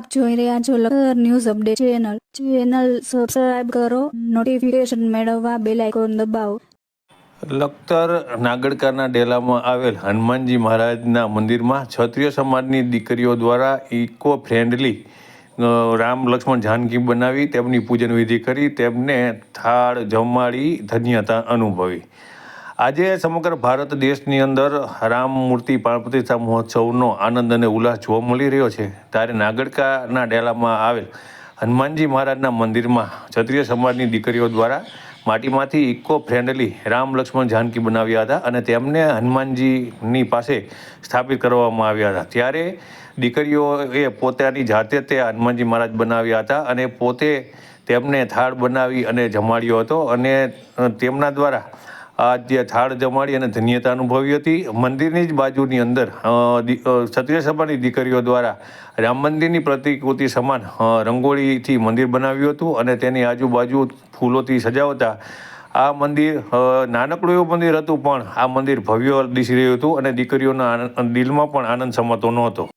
આપ જોઈ રહ્યા છો Lakhtar news update channel subscribe કરો, નોટિફિકેશન મેળવવા બેલ આઇકોન દબાવો. લખતર નાગડકાના ડેલામાં આવેલ હનુમાનજી મહારાજના મંદિરમાં ક્ષત્રિય સમાજની દીકરીઓ દ્વારા ઇકો ફ્રેન્ડલી રામ લક્ષ્મણ જાનકી બનાવી તેમની પૂજન વિધિ કરી તેમને થાળ જમાડી ધન્યતા અનુભવી. આજે સમગ્ર ભારત દેશની અંદર રામ મૂર્તિ પ્રાણ પ્રતિષ્ઠા મહોત્સવનો આનંદ અને ઉલ્લાસ જોવા મળી રહ્યો છે. ત્યારે નાગડકાના ડેલામાં આવેલ હનુમાનજી મહારાજના મંદિરમાં ક્ષત્રિય સમાજની દીકરીઓ દ્વારા માટીમાંથી ઇકો ફ્રેન્ડલી રામ લક્ષ્મણ જાનકી બનાવ્યા હતા અને તેમને હનુમાનજીની પાસે સ્થાપિત કરવામાં આવ્યા હતા. ત્યારે દીકરીઓએ પોતાની જાતે તે હનુમાનજી મહારાજ બનાવ્યા હતા અને પોતે તેમને થાળ બનાવી અને જમાડ્યો હતો અને તેમના દ્વારા આ જે થાળ જમાડી અને ધન્યતા અનુભવી હતી. મંદિરની જ બાજુની અંદર ક્ષત્રિય સભાની દીકરીઓ દ્વારા રામ મંદિરની પ્રતિકૃતિ સમાન રંગોળીથી મંદિર બનાવ્યું હતું અને તેની આજુબાજુ ફૂલોથી સજાવતા આ મંદિર નાનકડું એવું મંદિર હતું પણ આ મંદિર ભવ્ય દિસી રહ્યું હતું અને દીકરીઓના દિલમાં પણ આનંદ સમાતો નહોતો.